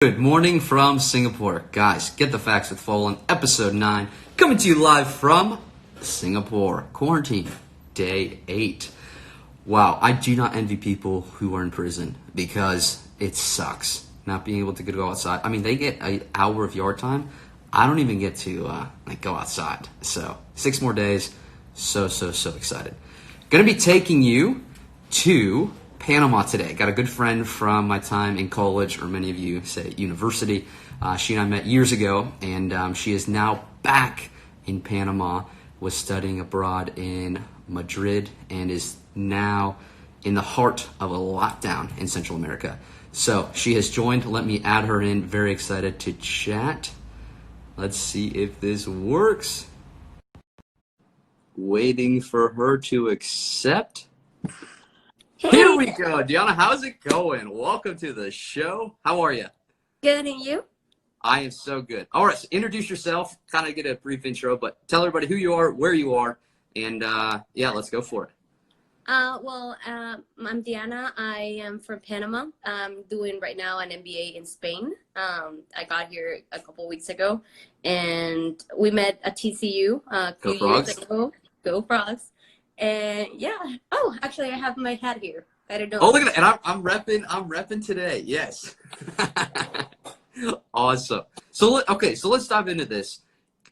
Good morning from Singapore. Guys, Get the Facts with Folan, episode 9, coming to you live from Singapore. Quarantine, day 8. Wow, I do not envy people who are in prison because it sucks not being able to go outside. I mean, they get an hour of yard time. I don't even get to go outside. So, 6 more days. So excited. Gonna be taking you to Panama today. Got a good friend from my time in college, or many of you say university. She and I met years ago, and she is now back in Panama, was studying abroad in Madrid, and is now in the heart of a lockdown in Central America. So she has joined. Let me add her in. Very excited to chat. Let's see if this works. Waiting for her to accept. Hey. Here we go. Deanna, how's it going? Welcome to the show. How are you? Good, and you? I am so good. All right, so introduce yourself, kind of get a brief intro, but tell everybody who you are, where you are, and yeah, let's go for it. I'm Diana. I am from Panama. I'm doing right now an MBA in Spain. I got here a couple weeks ago, and we met at TCU a few years ago. Go Frogs. And yeah. Oh, actually, I have my hat here. I don't know. Oh, look at that! And I'm repping today. Yes. Awesome. So let's dive into this.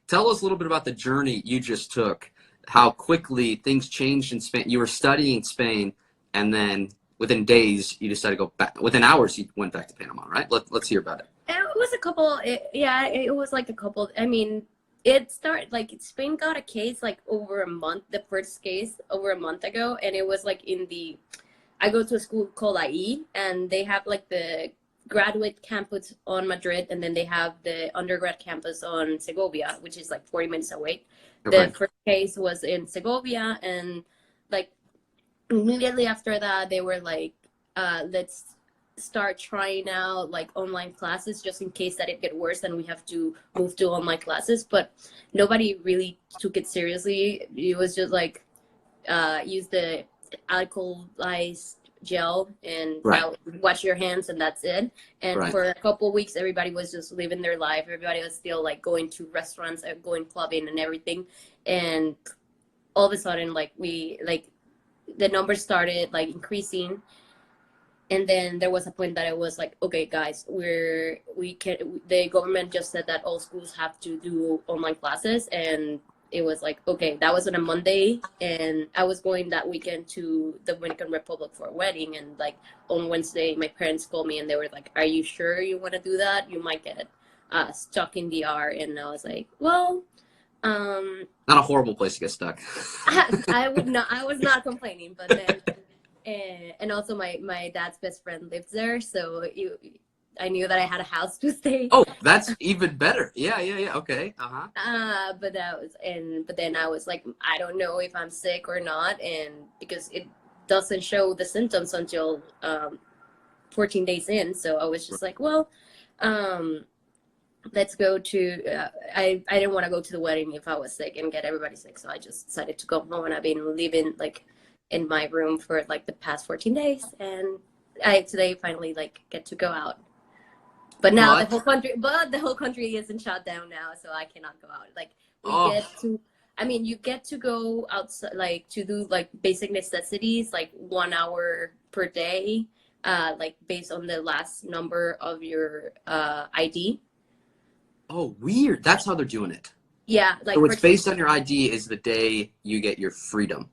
Tell us a little bit about the journey you just took. How quickly things changed in Spain. You were studying Spain, and then within days you decided to go back. Within hours, you went back to Panama, right? Let's hear about it. It was a couple. It was like a couple. I mean, it started like Spain got a case like over a month. The first case over a month ago, and it was like I go to a school called IE, and they have like the graduate campus on Madrid, and then they have the undergrad campus on Segovia, which is like 40 minutes away. The first case was in Segovia, and like immediately after that, they were like, let's start trying out like online classes just in case that it get worse and we have to move to online classes. But nobody really took it seriously. It was just like use the alcoholized gel and wash your hands, and that's it. And for a couple of weeks, everybody was just living their life. Everybody was still like going to restaurants, going clubbing and everything. And all of a sudden, like the numbers started like increasing. And then there was a point that I was like, okay, guys, the government just said that all schools have to do online classes. And it was like, okay, that was on a Monday, and I was going that weekend to the Dominican Republic for a wedding. And like on Wednesday, my parents called me and they were like, are you sure you want to do that? You might get stuck in the R. And I was like, well, not a horrible place to get stuck. I was not complaining, but then, and also my dad's best friend lives there. So I knew that I had a house to stay. Oh, that's even better. Yeah. Okay. But then I was like, I don't know if I'm sick or not, and because it doesn't show the symptoms until 14 days in. So I was just like, well, let's go to. I didn't want to go to the wedding if I was sick and get everybody sick, so I just decided to go home, and I've been living like in my room for like the past 14 days, and I today finally like get to go out. But now the whole country is in shutdown now, so I cannot go out. Like you get to go outside, like to do like basic necessities, like 1 hour per day, like based on the last number of your ID. Oh, weird. That's how they're doing it. Yeah, like so it's based on your ID is the day you get your freedom.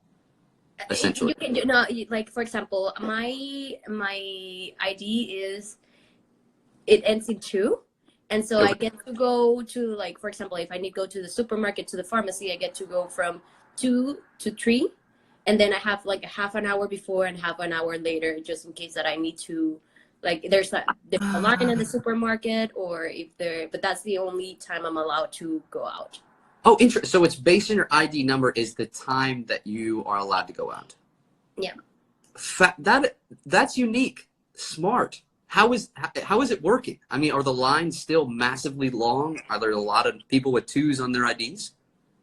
Essentially, you can like for example, my ID is. It ends in 2, and so I get to go to, like, for example, if I need to go to the supermarket, to the pharmacy, I get to go from 2 to 3, and then I have like a half an hour before and half an hour later, just in case that I need to, like, there's a line in the supermarket, or but that's the only time I'm allowed to go out. Oh, interesting. So it's based on your ID number is the time that you are allowed to go out. Yeah. That's unique. Smart. How is it working? I mean, are the lines still massively long? Are there a lot of people with 2s on their IDs?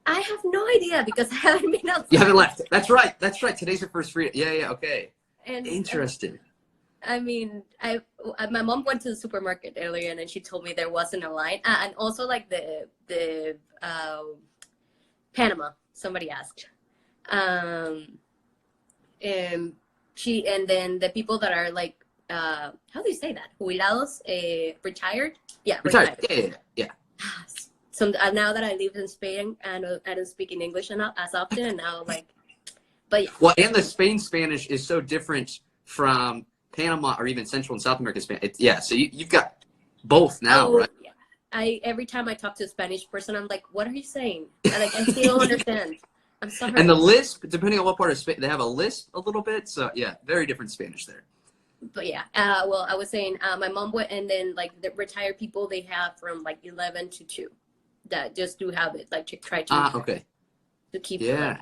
I have no idea because I haven't been outside. You haven't left. That's right. Today's your first free. Yeah. Okay. And interesting. I mean, my mom went to the supermarket earlier, and then she told me there wasn't a line, and also like the Panama. Somebody asked, and and then the people that are like, how do you say that? Jubilados, retired. Yeah, Retired. retired. Yeah. So now that I live in Spain, and I don't speak in English enough as often, and now like, but yeah. Well, and the Spain Spanish is so different from Panama or even Central and South American Spanish. Yeah, so you've got both now, right? Yeah. Every time I talk to a Spanish person, I'm like, what are you saying? I still don't understand. I'm sorry. And the lisp, depending on what part of Spain, they have a lisp a little bit. So yeah, very different Spanish there. But yeah, well, I was saying, my mom went, and then like the retired people, they have from like 11 to 2 that just do have it, like to try to Okay. to keep. Yeah.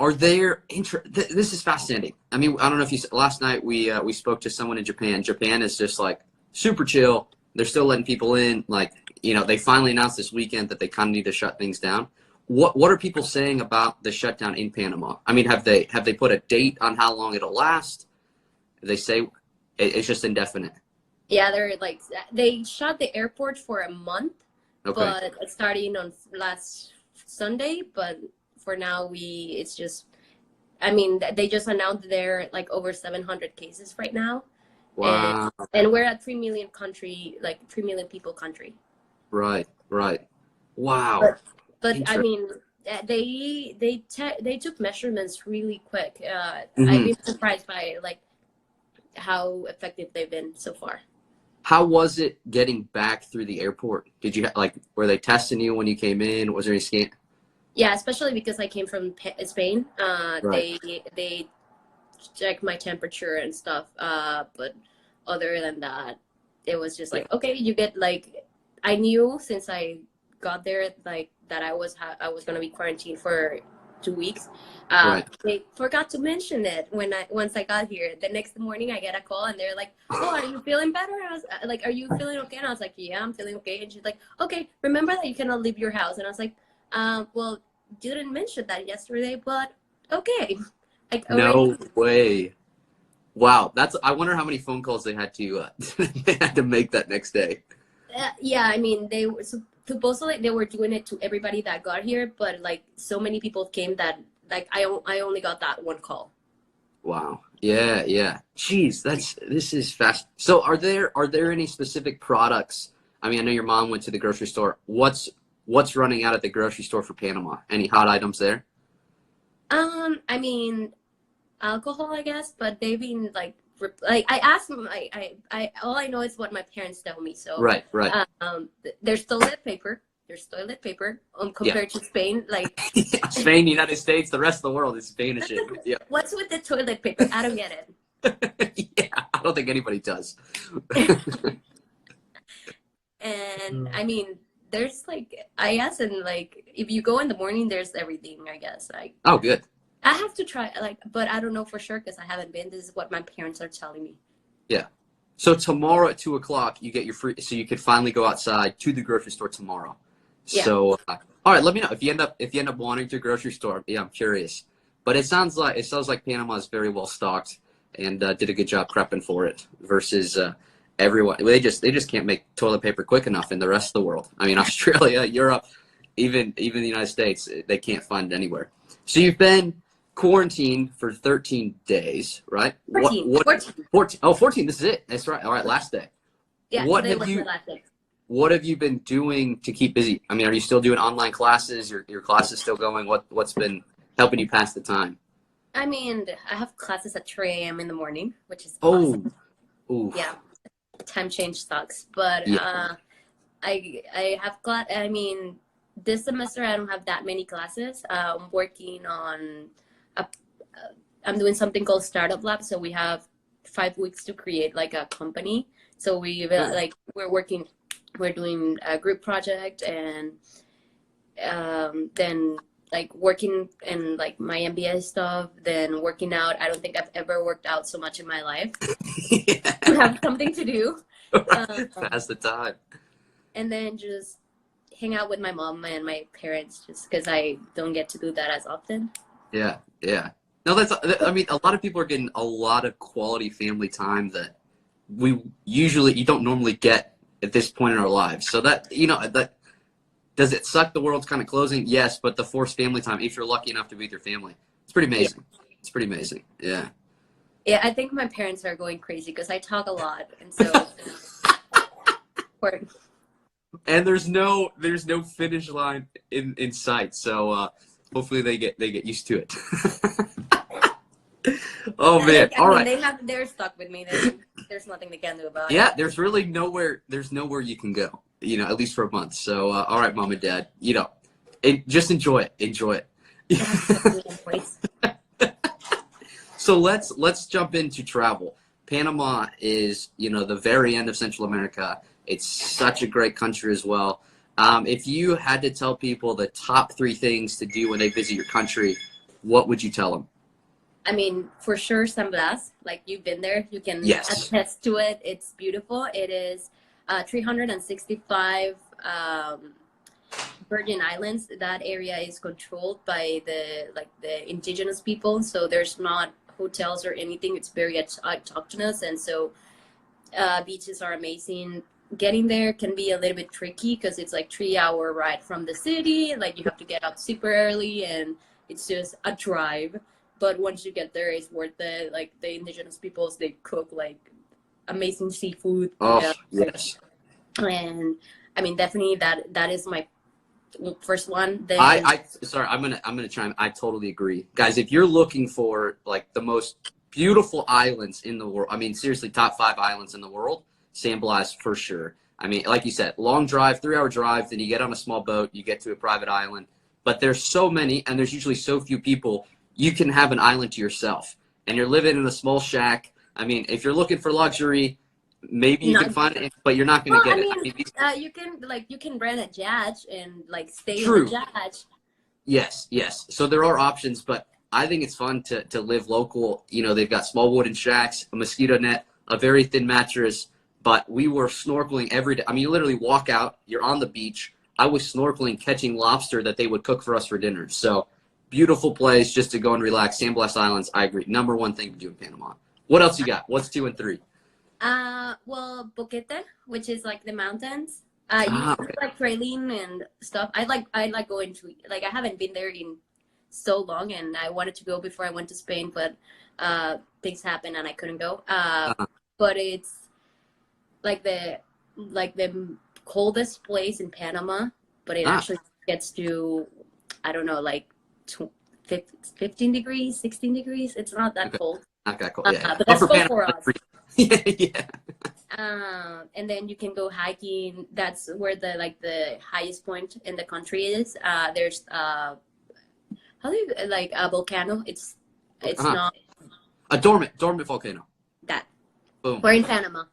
Are there this is fascinating. I mean, I don't know if you last night we spoke to someone in Japan. Japan is just like super chill. They're still letting people in. Like, they finally announced this weekend that they kind of need to shut things down. What are people saying about the shutdown in Panama? I mean, have they put a date on how long it'll last? They say it's just indefinite. Yeah, they're like, they shut the airport for a month, Okay. but starting on last Sunday. But for now, it's just, I mean, they just announced they're like over 700 cases right now. Wow. And we're at 3 million country, like 3 million people country. Right. Wow. But I mean, they took measurements really quick. I've been surprised by like how effective they've been so far. How was it getting back through the airport? Did you were they testing you when you came in? Was there any scan? Yeah, especially because I came from Spain. Right. They checked my temperature and stuff. But other than that, it was just like, okay, you get like, I knew since I got there like that I was gonna be quarantined for 2 weeks. Right. They forgot to mention it once I got here. The next morning I get a call, and they're like, "Oh, are you feeling better?" I was like, "Are you feeling okay?" And I was like, "Yeah, I'm feeling okay." And she's like, "Okay, remember that you cannot leave your house." And I was like, "Well, you didn't mention that yesterday, but okay." Like, No way. Wow, I wonder how many phone calls they had to they had to make that next day. Yeah, I mean, they were supposedly they were doing it to everybody that got here, but like so many people came that like I only got that one call. Wow. Yeah. Jeez, this is fast. So are there any specific products? I mean, I know your mom went to the grocery store. What's running out at the grocery store for Panama? Any hot items there? I mean, alcohol, I guess, but they've been like I asked them. I all I know is what my parents tell me. So Right. there's toilet paper. Compared to Spain, like Spain, United States, the rest of the world is Spanish. Yeah. What's with the toilet paper? I don't get it. Yeah, I don't think anybody does. And I mean, there's like I guess, and like if you go in the morning, there's everything. I guess like. Oh, good. I have to try, like, but I don't know for sure because I haven't been. This is what my parents are telling me. Yeah. So tomorrow at 2:00, you get your free, so you could finally go outside to the grocery store tomorrow. Yeah. So, all right, let me know if you end up wanting to grocery store. Yeah, I'm curious. But it sounds like Panama is very well stocked and did a good job prepping for it versus everyone. They just can't make toilet paper quick enough in the rest of the world. I mean, Australia, Europe, even the United States, they can't find it anywhere. So you've been quarantined for 13 days, right? 14. 14. Oh, 14. This is it. That's right. All right, last day. Yeah, What was the last day. What have you been doing to keep busy? I mean, are you still doing online classes? Your class is still going? What's been helping you pass the time? I mean, I have classes at 3 a.m. in the morning, which is awesome. Yeah, time change sucks, but I have class. I mean, this semester I don't have that many classes. I'm working on I'm doing something called Startup Lab. So we have 5 weeks to create like a company. So we're doing a group project, and then like working in like my MBA stuff, then working out. I don't think I've ever worked out so much in my life. To have something to do. Pass the time. And then just hang out with my mom and my parents, just because I don't get to do that as often. Yeah. No, I mean, a lot of people are getting a lot of quality family time that you don't normally get at this point in our lives. So that, that, does it suck the world's kind of closing? Yes, but the forced family time, if you're lucky enough to be with your family, it's pretty Yeah. amazing. It's pretty amazing. Yeah. Yeah, I think my parents are going crazy because I talk a lot, and so or- And there's no finish line in sight. So hopefully they get used to it. Oh man! like, I All mean, right. they're stuck with me. There's nothing they can do about it. Yeah, there's really nowhere. There's nowhere you can go. At least for a month. So all right, mom and dad. Just enjoy it. Enjoy it. So let's jump into travel. Panama is the very end of Central America. It's such a great country as well. If you had to tell people the top 3 things to do when they visit your country, what would you tell them? I mean, for sure, San Blas. Like, you've been there, you can Yes. attest to it. It's beautiful. It is 365 Virgin Islands. That area is controlled by the indigenous people. So there's not hotels or anything. It's very autochthonous, and so beaches are amazing. Getting there can be a little bit tricky because it's like 3-hour ride from the city. Like, you have to get up super early, and it's just a drive. But once you get there, it's worth it. Like, the indigenous peoples, they cook like amazing seafood. Oh yes. And I mean, definitely that is my first one. Then Sorry, I'm gonna chime. I totally agree, guys. If you're looking for like the most beautiful islands in the world, I mean, seriously, top 5 islands in the world, San Blas for sure. I mean, like you said, long drive, 3-hour drive, then you get on a small boat, you get to a private island. But there's so many, and there's usually so few people. You can have an island to yourself, and you're living in a small shack. I mean, if you're looking for luxury, maybe you can find it, but you're not going to get it. I mean, you can rent a yacht and like stay True. in the yacht. Yes. So there are options, but I think it's fun to live local. They've got small wooden shacks, a mosquito net, a very thin mattress. But we were snorkeling every day. I mean, you literally walk out, you're on the beach. I was snorkeling, catching lobster that they would cook for us for dinner. So beautiful place just to go and relax. San Blas Islands, I agree. Number 1 thing to do in Panama. What else you got? What's 2 and 3? Well, Boquete, which is like the mountains. You can do like trailing and stuff. I like going to, like, I haven't been there in so long, and I wanted to go before I went to Spain, but things happened and I couldn't go. But it's like the coldest place in Panama, but it actually gets to, I don't know, like 15 degrees, 16 degrees. It's not that cold. Not that cold, yeah. But that's cold for us. Yeah. And then you can go hiking. That's where the highest point in the country is. There's how do you like a volcano? It's not a dormant volcano. That. Boom. We're in Panama.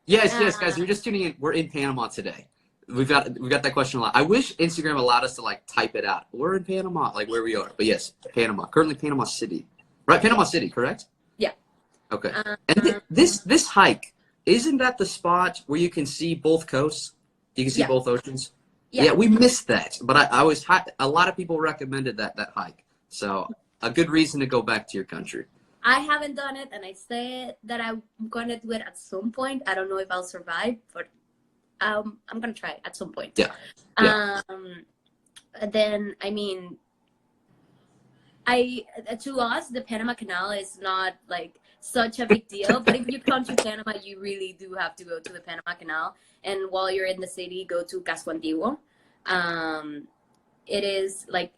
Yes, guys. You're just tuning in. We're in Panama today. We've got that question a lot. I wish Instagram allowed us to like type it out. We're in Panama, like where we are. But yes, Panama. Currently Panama City. Right, Panama City, correct? Yeah. Okay. And this hike, isn't that the spot where you can see both coasts? You can see both oceans? Yeah, we missed that. But a lot of people recommended that hike. So a good reason to go back to your country. I haven't done it, and I said that I'm going to do it at some point. I don't know if I'll survive, but I'm going to try it at some point. Yeah. Then, I mean, to us, the Panama Canal is not like such a big deal, but if you come to Panama, you really do have to go to the Panama Canal. And while you're in the city, go to Casco Antiguo. It is like,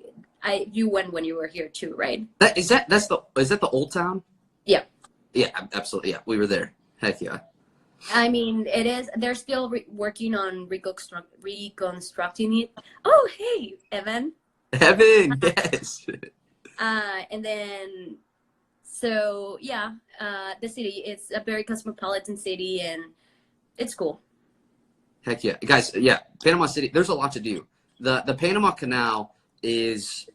you went when you were here too, right? Is that the old town? Yeah. Yeah, absolutely. Yeah, we were there. Heck yeah. I mean, it is. They're still working on reconstructing it. Oh, hey, Evan. Evan, yes. And then, so yeah, the city. It's a very cosmopolitan city, and it's cool. Heck yeah, guys. Yeah, Panama City. There's a lot to do. The Panama Canal is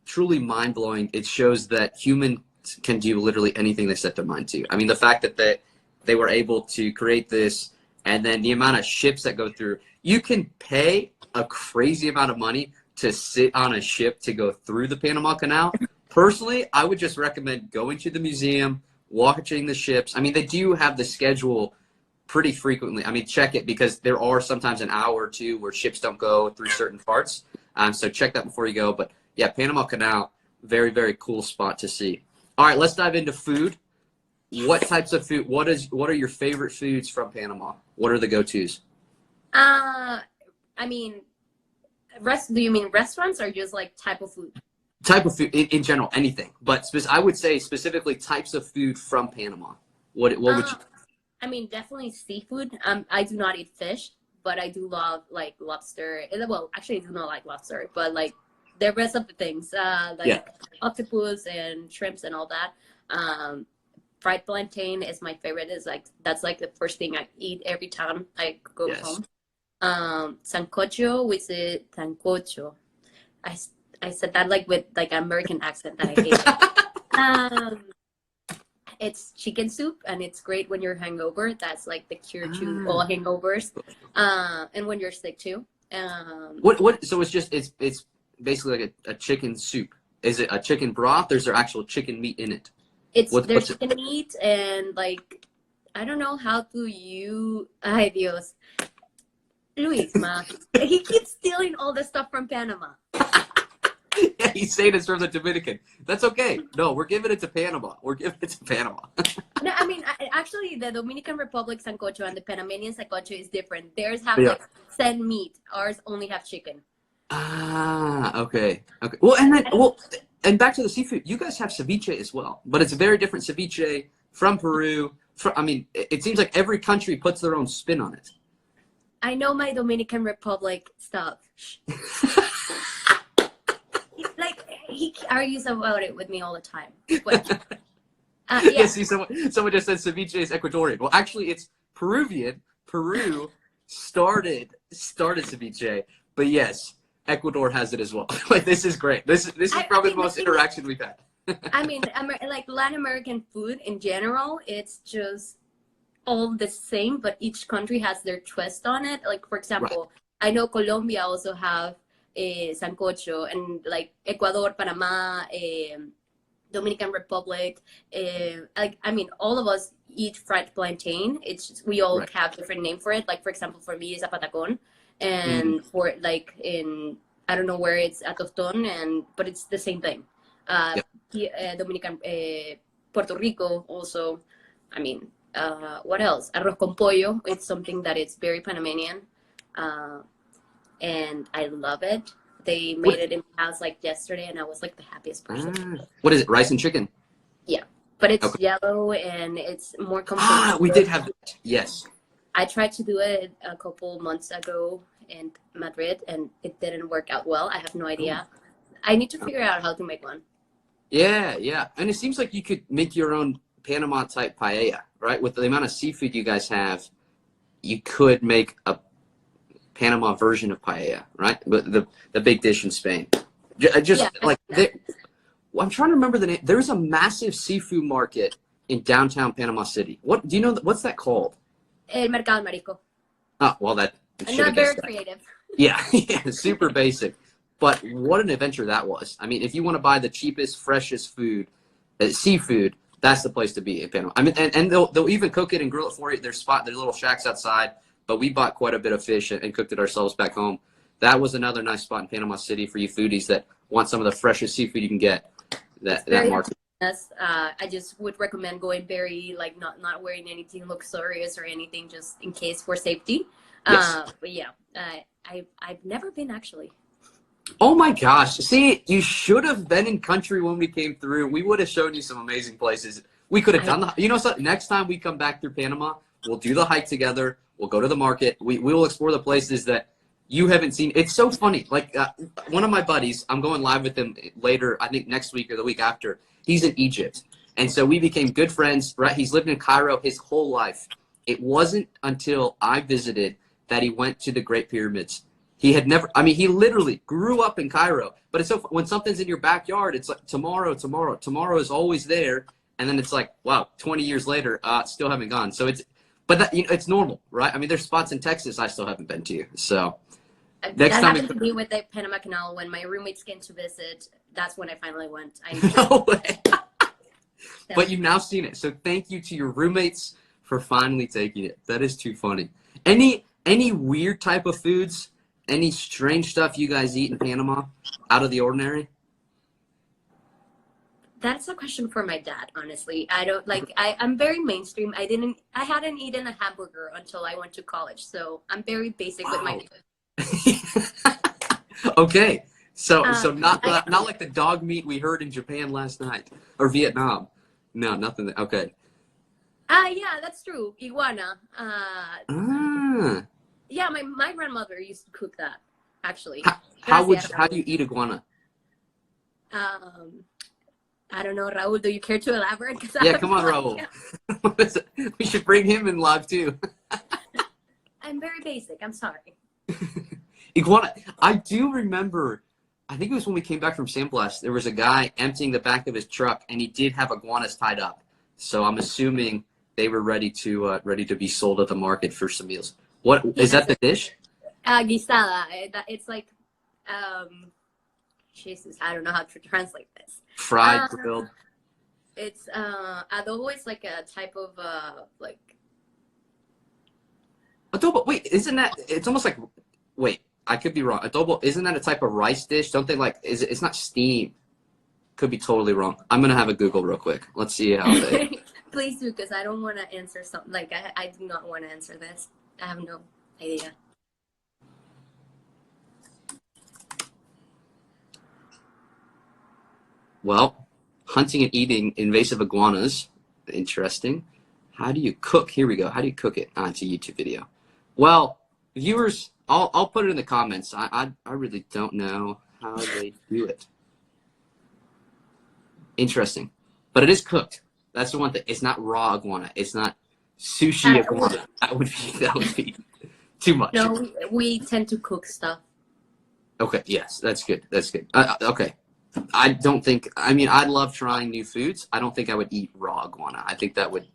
truly mind blowing. It shows that humans can do literally anything they set their mind to. I mean, the fact that they were able to create this, and then the amount of ships that go through. You can pay a crazy amount of money to sit on a ship to go through the Panama Canal, Personally, I would just recommend going to the museum, watching the ships. I mean, they do have the schedule pretty frequently. I mean, check it because there are sometimes an hour or two where ships don't go through certain parts. So check that before you go. But yeah, Panama Canal, very, very cool spot to see. All right, let's dive into food. What types of food? What are your favorite foods from Panama? What are the go-tos? I mean, do you mean restaurants or just like type of food? Type of food in general, anything. But I would say specifically types of food from Panama. What would you? I mean, definitely seafood. I do not eat fish, but I do love like lobster. Well, actually, I do not like lobster, but like the rest of the things, octopus and shrimps and all that. Fried plantain is my favorite. That's like the first thing I eat every time I go home. Sancocho, which is sancocho. I said that like with like an American accent that I hate. It's chicken soup, and it's great when you're hangover. That's like the cure to all hangovers, and when you're sick too. What? So it's basically like a chicken soup. Is it a chicken broth, or is there actual chicken meat in it? There's chicken meat, and like I don't know how to you. Ay Dios, Luis, he keeps stealing all the stuff from Panama. Yeah, he's saying it's from the Dominican. That's okay. No, we're giving it to Panama. We're giving it to Panama. No, I mean, actually, the Dominican Republic sancocho and the Panamanian sancocho is different. Theirs have like sand meat. Ours only have chicken. Okay. Well, and back to the seafood. You guys have ceviche as well, but it's a very different ceviche from Peru. I mean, it seems like every country puts their own spin on it. I know my Dominican Republic stuff. Like he argues about it with me all the time. But, yeah. See, someone just said ceviche is Ecuadorian. Well, actually, it's Peruvian. Peru started ceviche, but yes, Ecuador has it as well. Like this is great. This is probably the most interaction we've had. I mean, like Latin American food in general, it's just all the same, but each country has their twist on it. Like for example, I know Colombia also have sancocho, and like Ecuador, Panama, Dominican Republic, like I mean, all of us eat fried plantain. It's just, we all have different name for it. Like for example, for me, it's a patacon, and for like in I don't know where it's a toston, but it's the same thing. Dominican, Puerto Rico also. I mean, what else? Arroz con pollo. It's something that it's very Panamanian. And I love it. They made it in my house like yesterday, and I was like the happiest person. What is it? Rice and chicken? Yeah, but it's yellow and it's more comfortable. We did have that. Yes. I tried to do it a couple months ago in Madrid, and it didn't work out well. I have no idea. I need to figure out how to make one. Yeah. And it seems like you could make your own Panama type paella, right? With the amount of seafood you guys have, you could make a Panama version of paella, right? But the big dish in Spain. I'm trying to remember the name. There's a massive seafood market in downtown Panama City. What do you know? What's that called? El Mercado Marisco. Oh, well, that. Not very creative. Yeah, super basic. But what an adventure that was. I mean, if you want to buy the cheapest, freshest food, seafood, that's the place to be in Panama. I mean, and they'll even cook it and grill it for you. There's little shacks outside. But we bought quite a bit of fish and cooked it ourselves back home. That was another nice spot in Panama City for you foodies that want some of the freshest seafood you can get. That market. I just would recommend going very like not wearing anything luxurious or anything, just in case for safety. But yeah, I've never been actually. Oh my gosh! See, you should have been in country when we came through. We would have shown you some amazing places. We could have done next time we come back through Panama, we'll do the hike together. We'll go to the market. We will explore the places that you haven't seen. It's so funny. Like one of my buddies, I'm going live with him later, I think next week or the week after. He's in Egypt. And so we became good friends, right? He's lived in Cairo his whole life. It wasn't until I visited that he went to the Great Pyramids. He literally grew up in Cairo. But it's so when something's in your backyard, it's like tomorrow is always there. And then it's like, wow, 20 years later, still haven't gone. So it's normal, right? I mean, there's spots in Texas I still haven't been to. So Next That time, happened to me with the Panama Canal when my roommates came to visit. That's when I finally went. no way. So, But you've now seen it, so thank you to your roommates for finally taking it. That is too funny. Any weird type of foods? Any strange stuff you guys eat in Panama? Out of the ordinary? that's a question for my dad, honestly. I don't like I'm very mainstream. I hadn't eaten a hamburger until I went to college, so I'm very basic with my Wow. Okay. So not I not like the dog meat we heard in Japan last night or Vietnam. No, nothing. Okay. yeah, that's true. Iguana. Ah. Yeah, my grandmother used to cook that, actually. How do you eat iguana? Um, I don't know, Raul. Do you care to elaborate? Because I Yeah, have come on, no Raul. idea. We should bring him in live too. I'm very basic. I'm sorry. Iguana. I do remember. I think it was when we came back from Sandblast. There was a guy emptying the back of his truck, and he did have iguanas tied up. So I'm assuming they were ready to be sold at the market for some meals. What is that? The dish? Guisada. It's like, Jesus, I don't know how to translate this. Fried, grilled. It's adobo is like a type of like. Adobo. Wait, isn't that? It's almost like. Wait, I could be wrong. Adobo, isn't that a type of rice dish? Don't they like? It's not steam. Could be totally wrong. I'm gonna have a Google real quick. Let's see how they. Please do, because I don't want to answer something like I do not want to answer this. I have no idea. Well, hunting and eating invasive iguanas. Interesting. How do you cook? Here we go. How do you cook it? It's a YouTube video. Well, viewers, I'll put it in the comments. I really don't know how they do it. Interesting, but it is cooked. That's the one thing. It's not raw iguana. It's not sushi iguana. That would be too much. No, we tend to cook stuff. Okay. Yes, that's good. That's good. Okay. I don't think. I mean, I love trying new foods. I don't think I would eat raw iguana. I think that would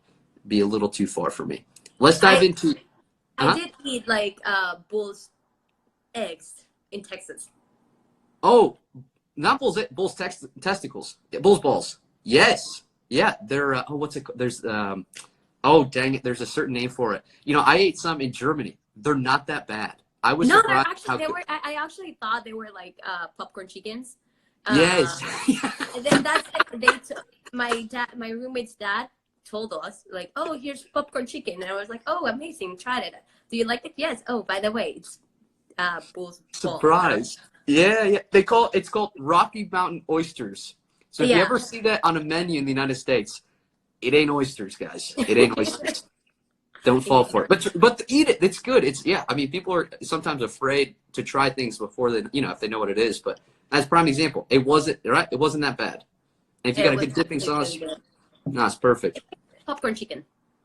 be a little too far for me. Let's dive into. I did eat like bull's eggs in Texas. Oh, not bull's testicles. Yeah, bull's balls. Yes. Yeah. They're. What's it called? There's. Oh, dang it. There's a certain name for it. You know, I ate some in Germany. They're not that bad. I was surprised. Actually, they were. I actually thought they were like popcorn chickens. Yes. Then my roommate's dad told us like, oh, here's popcorn chicken, and I was like, oh, amazing, tried it. Do you like it? Yes. Oh, by the way, it's bull's balls. Surprise. Yeah. It's called Rocky Mountain oysters. So if you ever see that on a menu in the United States, it ain't oysters, guys. It ain't oysters. Don't fall for it. But eat it. It's good. I mean, people are sometimes afraid to try things before they, if they know what it is. But as prime example, it wasn't right. It wasn't that bad. And if you got a good dipping sauce, no, it's perfect. Popcorn chicken.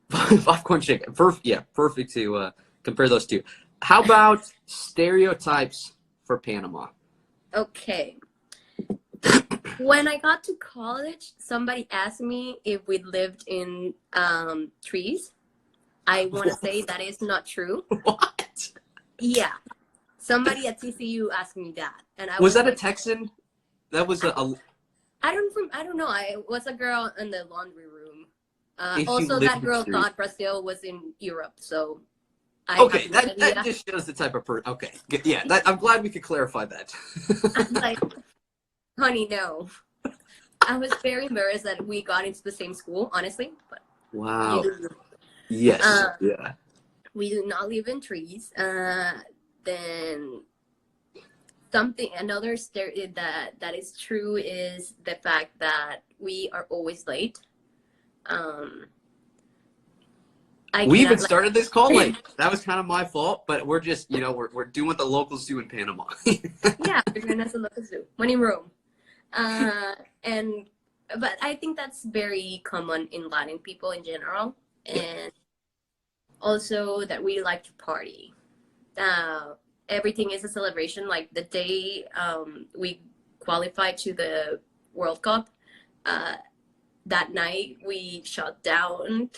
Popcorn chicken. Perfect. Yeah, perfect to compare those two. How about stereotypes for Panama? Okay. When I got to college, somebody asked me if we lived in trees. I want to say that is not true. What? Yeah. Somebody at TCU asked me that. And I was that like, a Texan? That was a I don't know. I was a girl in the laundry room. Also, that girl thought Brazil was in Europe, so okay, that just shows the type of person. Okay, yeah, I'm glad we could clarify that. I'm like, honey, no. I was very embarrassed that we got into the same school, honestly. But wow. Yes. Yeah. We do not live in trees. Then another that is true is the fact that we are always late. We even started this call late. That was kind of my fault, but we're just, we're doing what the locals do in Panama. Yeah, we're doing as the locals do when in Rome. But I think that's very common in Latin people in general, and also that we like to party. Everything is a celebration. Like the day we qualified to the World Cup, that night we shut down,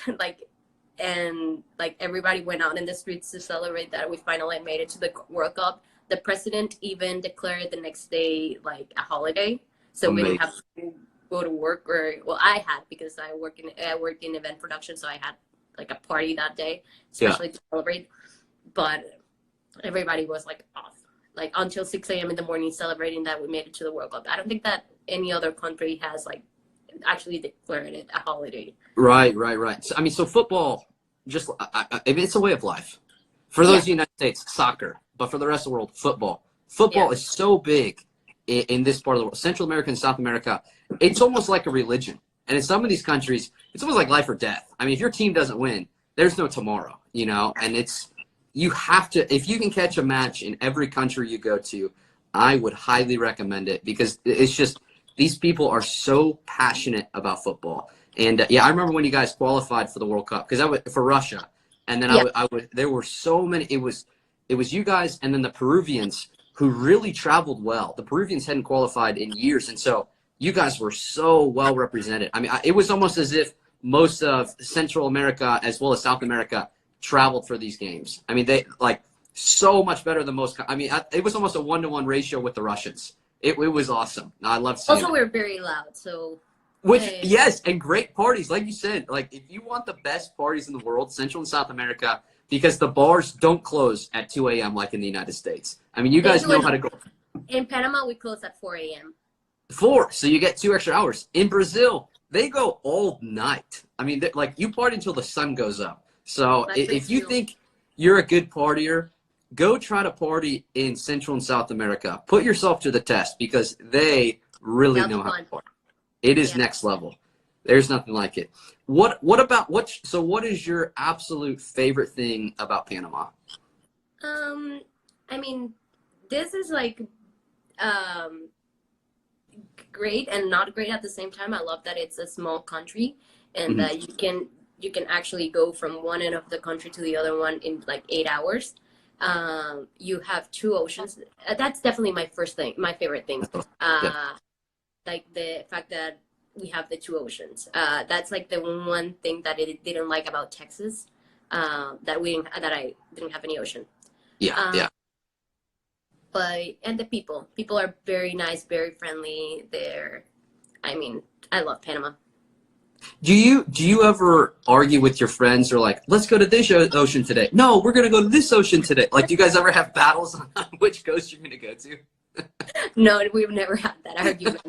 and everybody went out in the streets to celebrate that we finally made it to the World Cup. the president even declared the next day like a holiday, so we didn't Amazing. have to go to work. Or well, I had, because I worked in event production, so I had like a party that day, Yeah. especially to celebrate. But everybody was like off, like until 6 a.m. in the morning, celebrating that we made it to the World Cup. I don't think that any other country has like actually declared it a holiday. Right, right, right. So, I mean, so football, just I mean, it's a way of life. For those Yeah. in the United States, soccer, but for the rest of the world, football. Football Yeah. is so big in this part of the world, Central America and South America. It's almost like a religion. And in some of these countries, it's almost like life or death. I mean, if your team doesn't win, there's no tomorrow, you know. And you have to, if you can catch a match in every country you go to, I would highly recommend it, because it's just, these people are so passionate about football. And yeah, I remember when you guys qualified for the World Cup, because I was for Russia, and then Yeah. I would. There were so many. It was you guys, and then the Peruvians, who really traveled well. The Peruvians hadn't qualified in years, and so you guys were so well represented. I mean, it was almost as if most of Central America as well as South America traveled for these games. I mean, they like so much better than most. I mean, it was almost a 1-to-1 ratio with the Russians. It was awesome. I loved seeing Also, it. we're very loud, so. Which, Hey. yes, and great parties. Like you said, like if you want the best parties in the world, Central and South America, because the bars don't close at 2 a.m. like in the United States. I mean, you guys know how to go. In Panama, we close at 4 a.m. 4, so you get 2 extra hours. In Brazil, they go all night. I mean, like you party until the sun goes up. So That's if you true. think you're a good partier, go try to party in Central and South America. Put yourself to the test, because they really That's know how fun. to party. It is Yeah. next level. There's nothing like it. What is your absolute favorite thing about Panama? I mean, this is like great and not great at the same time. I love that it's a small country, and Mhm. that you can actually go from one end of the country to the other one in like 8 hours. You have 2 oceans. That's definitely my favorite thing. Yeah. Like the fact that we have the 2 oceans. That's like the one thing that it didn't like about Texas. That I didn't have any ocean. Yeah. Yeah. And the people are very nice, very friendly. I mean, I love Panama. Do you ever argue with your friends, or like, let's go to this ocean today? No, we're gonna go to this ocean today. Like, do you guys ever have battles on which coast you're gonna go to? No, we've never had that argument.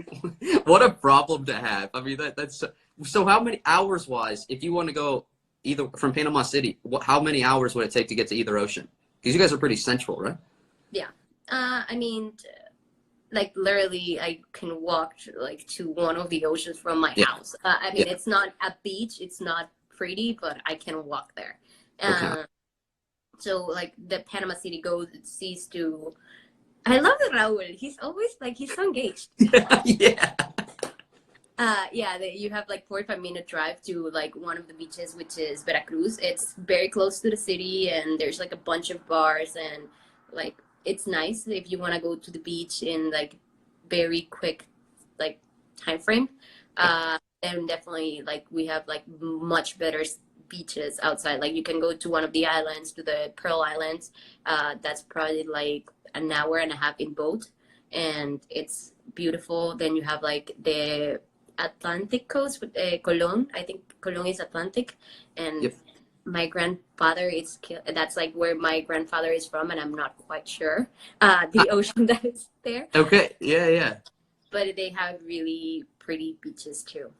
What a problem to have. I mean, that's so. How many hours wise, if you want to go either from Panama City, how many hours would it take to get to either ocean? Because you guys are pretty central, right? Yeah. I mean, like literally, I can walk like to one of the oceans from my Yeah. house. I mean, Yeah. it's not a beach, it's not pretty, but I can walk there. Okay. So like the Panama City sees to. I love Raul. He's always like, he's so engaged. Yeah. Yeah, you have like 45-minute drive to like one of the beaches, which is Veracruz. It's very close to the city, and there's like a bunch of bars, and like it's nice if you want to go to the beach in like very quick like time frame. And definitely like we have like much better beaches outside. Like you can go to one of the islands, to the Pearl Islands. That's probably like an hour and a half in boat, and it's beautiful. Then you have like the Atlantic coast with Colon. I think Colon is Atlantic, and Yep. my grandfather that's like where my grandfather is from, and I'm not quite sure the ocean that is there. Okay. Yeah. Yeah. But they have really pretty beaches too.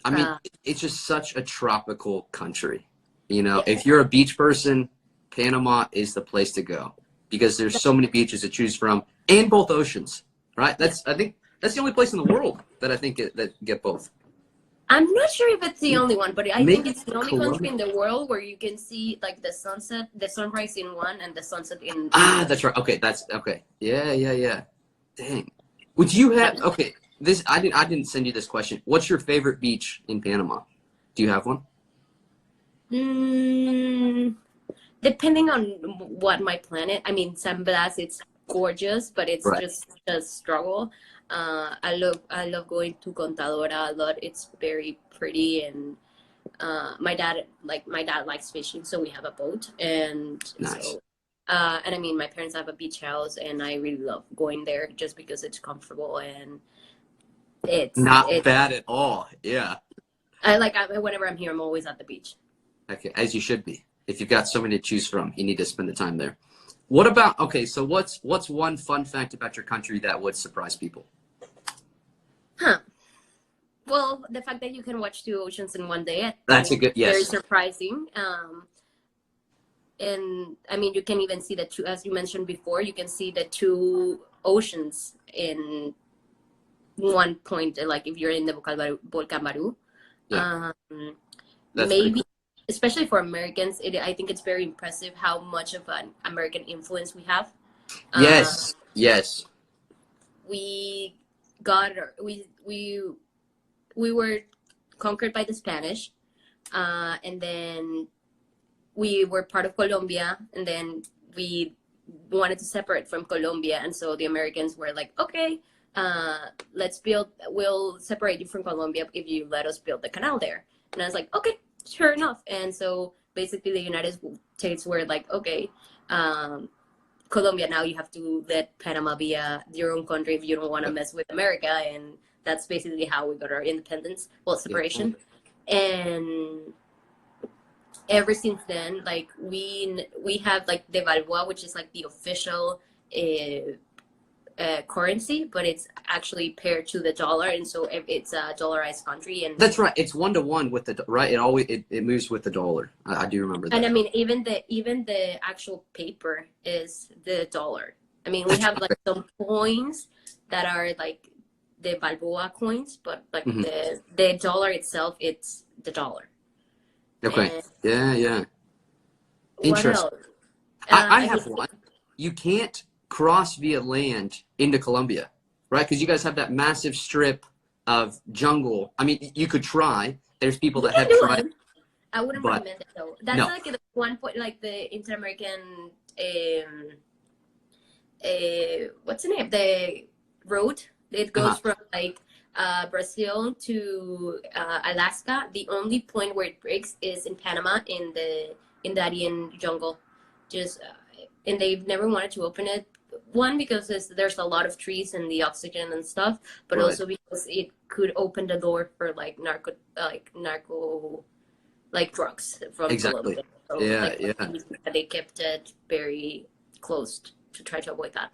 I mean, it's just such a tropical country. You know, Yeah. if you're a beach person, Panama is the place to go, because there's so many beaches to choose from, and both oceans, right? I think that's the only place in the world that I think that get both. I'm not sure if it's the only one, but I think Maybe it's the only country in the world where you can see like the sunrise in one and the sunset in. That's right. Okay, that's okay. Yeah, yeah, yeah. Dang. Would you have this? I didn't send you this question. What's your favorite beach in Panama? Do you have one? Depending on what my planet. I mean, San Blas, it's gorgeous, but it's Right. just a struggle. I love going to Contadora a lot. It's very pretty, and my dad likes fishing, so we have a boat, and Nice. so And I mean, my parents have a beach house, and I really love going there just because it's comfortable and Not it's. bad at all. Yeah. Whenever I'm here, I'm always at the beach. Okay, as you should be. If you've got so many to choose from, you need to spend the time there. What about okay? So what's one fun fact about your country that would surprise people? Huh. Well, the fact that you can watch two oceans in one day, I That's a think good very yes. surprising. And I mean, you can even see the two, as you mentioned before, you can see the two oceans in one point. Like if you're in the Volcan Baru, Yeah, um, that's pretty maybe cool. especially for Americans, I think it's very impressive how much of an American influence we have. Uh, Yes, yes. we got we were conquered by the Spanish, and then we were part of Colombia, and then we wanted to separate from Colombia, and so the Americans were like, okay, we'll separate you from Colombia if you let us build the canal there. And I was like, okay, sure enough. And so basically the United States were like, okay, Colombia, now you have to let Panama be your own country if you don't want to mess with America. And that's basically how we got our independence, well, Yeah. separation. And ever since then, like we have like the Balboa, which is like the official currency, but it's actually paired to the dollar, and so it's a dollarized country. That's right. It's 1-to-1 with the right. It moves with the dollar. I do remember And I that. mean, even the actual paper is the dollar. I mean, we That's have like some coins that are like the Balboa coins, but like mhm. the dollar itself, it's the dollar. Okay. And Yeah, yeah. what Interesting. else? I I have mean, one. You can't cross via land into Colombia, right? Because you guys have that massive strip of jungle. I mean, you could try. There's people you that can have do tried, it. I wouldn't but recommend it though. That's no. like the one point, like the Inter-American, what's the name? The road. It Uh-huh. goes from like Brazil to Alaska. The only point where it breaks is in Panama in the Andean jungle. Just and they've never wanted to open it. One because there's a lot of trees and the oxygen and stuff, but Right. also because it could open the door for like narco like drugs from Exactly. Colombia. So Yeah, like yeah. they kept it very closed to try to avoid that.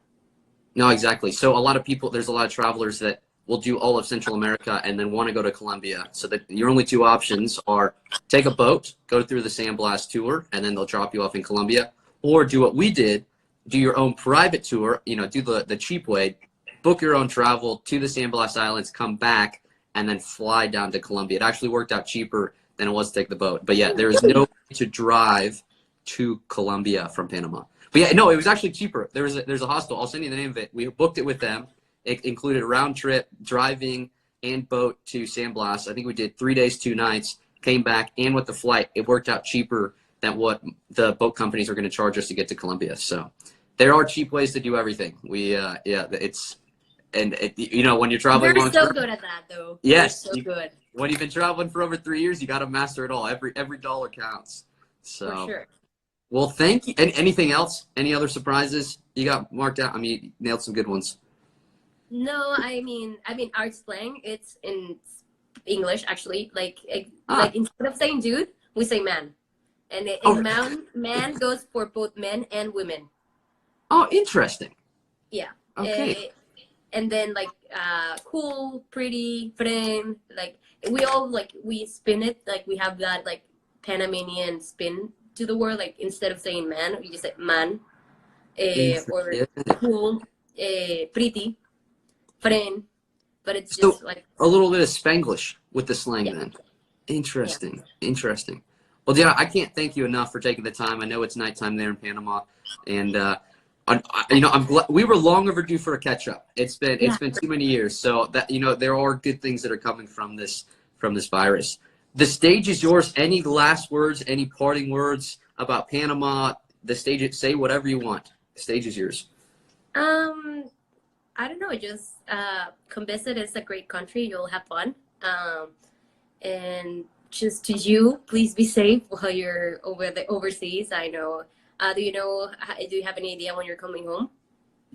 No, exactly. So a lot of people, there's a lot of travelers that will do all of Central America and then want to go to Colombia. So that your only two options are take a boat, go through the Sandblast tour, and then they'll drop you off in Colombia, or do what we did, do your own private tour, do the cheap way, book your own travel to the Sandblast Islands, come back, and then fly down to Colombia. It actually worked out cheaper than it was to take the boat. But yeah, there is no way to drive to Colombia from Panama. But yeah, no, it was actually cheaper. There's a hostel. I'll send you the name of it. We booked it with them. It included round trip, driving, and boat to San Blas. I think we did 3 days, 2 nights. Came back, and with the flight, it worked out cheaper than what the boat companies are going to charge us to get to Colombia. So there are cheap ways to do everything. When you're traveling You're long so term, good at that, though. You're yes, so good, when you've been traveling for over 3 years, you got to master it all. Every dollar counts. for So. sure. Well, thank you. Anything else? Any other surprises you got marked out? I mean, you nailed some good ones. No, our slang, it's in English actually. Ah, Like instead of saying dude, we say man, and oh, man goes for both men and women. oh, interesting. Yeah. Okay. Uh, and then like cool, pretty, friend, like we all like we spin it like we have that like Panamanian spin to the word. Like instead of saying man, we just say man, or Yeah. cool, pretty, friend, but it's So just like a little bit of Spanglish with the slang yeah, then. yeah, Interesting. Interesting. Well, Diana, I can't thank you enough for taking the time. I know it's nighttime there in Panama, and I'm glad we were long overdue for a catch up. yeah. It's been too many years, so that there are good things that are coming from this virus. The stage is yours. Any last words? Any parting words about Panama? The stage. Say whatever you want. The stage is yours. Um, I don't know. Just come visit. It's a great country. You'll have fun. And just to you, please be safe while you're overseas. I know Do you know? Do you have any idea when you're coming home?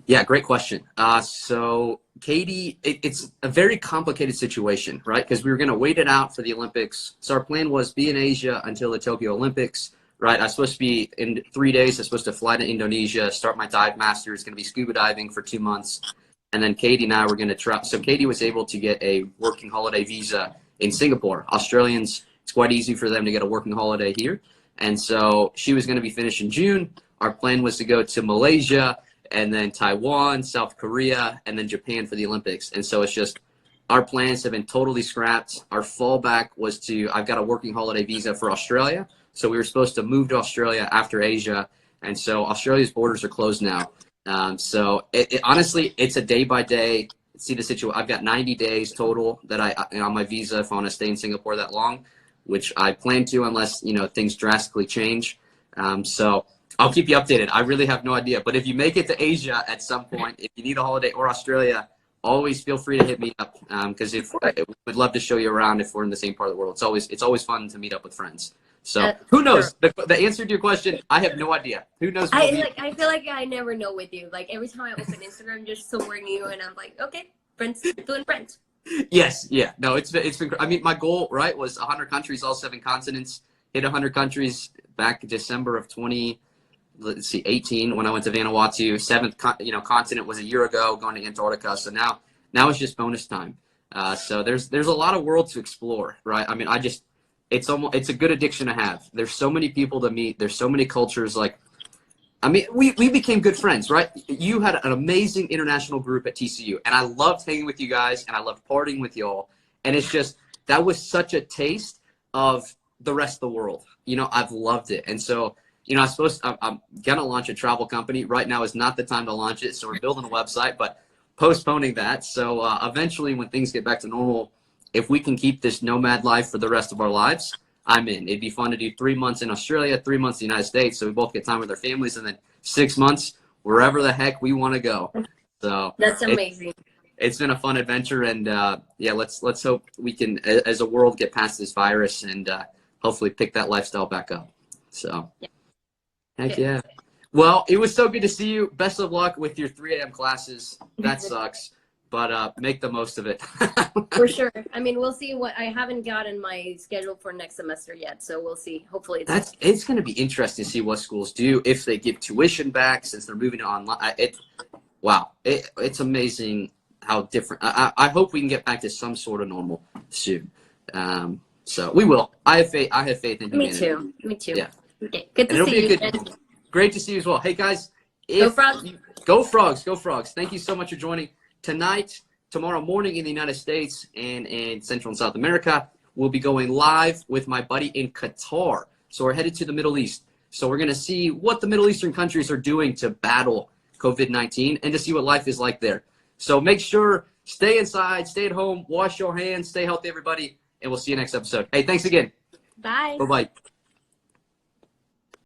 Yeah, great question. So Katie, it's a very complicated situation, right? Because we were going to wait it out for the Olympics. So our plan was be in Asia until the Tokyo Olympics, right? I was supposed to be in 3 days. I was supposed to fly to Indonesia, start my dive masters, going to be scuba diving for 2 months. And then Katie and I were going to try. So Katie was able to get a working holiday visa in Singapore. Australians, it's quite easy for them to get a working holiday here. And so she was going to be finished in June. Our plan was to go to Malaysia, and then Taiwan, South Korea, and then Japan for the Olympics. And so it's just, our plans have been totally scrapped. Our fallback was I've got a working holiday visa for Australia. So we were supposed to move to Australia after Asia. And so Australia's borders are closed now. So honestly, it's a day by day. See the situation. I've got 90 days total that on my visa if I want to stay in Singapore that long, which I plan to unless, things drastically change. So I'll keep you updated. I really have no idea. But if you make it to Asia at some point, if you need a holiday, or Australia, always feel free to hit me up because we'd love to show you around if we're in the same part of the world. It's always fun to meet up with friends. So who knows? Sure. The answer to your question, I have no idea. Who knows? I feel like I never know with you. Like every time I open Instagram, just somewhere new, and I'm like, okay, friends, doing friends. Yes, yeah, no, it's been. I mean, my goal, right, was 100 countries, all 7 continents. Hit 100 countries back December of 2018 when I went to Vanuatu. 7th continent was a year ago, going to Antarctica. So now it's just bonus time. So there's a lot of world to explore, right? I mean, it's a good addiction to have. There's so many people to meet. There's so many cultures. Like, I mean, we became good friends, right? You had an amazing international group at TCU, and I loved hanging with you guys, and I loved partying with y'all. And it's just, that was such a taste of the rest of the world. I've loved it. And so, I'm going to launch a travel company. Right now is not the time to launch it, so we're building a website, but postponing that. So eventually when things get back to normal, if we can keep this nomad life for the rest of our lives, I'm in. It'd be fun to do 3 months in Australia, 3 months in the United States, so we both get time with our families, and then 6 months wherever the heck we want to go. So that's amazing. It's been a fun adventure, and let's hope we can, as a world, get past this virus and hopefully pick that lifestyle back up. So, heck yeah. Well, it was so good to see you. Best of luck with your 3 a.m. classes. That sucks. But make the most of it. For sure. I mean, we'll see I haven't gotten my schedule for next semester yet, so we'll see. Hopefully it's going to be interesting to see what schools do if they give tuition back since they're moving to online. It's amazing how different. I hope we can get back to some sort of normal soon. So we will. I have faith in humanity. Me too. Yeah. Okay. Good to see you. Great to see you as well. Hey guys, Go Frogs. Go Frogs. Go Frogs. Thank you so much for joining. Tonight, tomorrow morning in the United States and in Central and South America, we'll be going live with my buddy in Qatar. So we're headed to the Middle East. So we're going to see what the Middle Eastern countries are doing to battle COVID-19 and to see what life is like there. So make sure, stay inside, stay at home, wash your hands, stay healthy, everybody, and we'll see you next episode. Hey, thanks again. Bye. Bye-bye.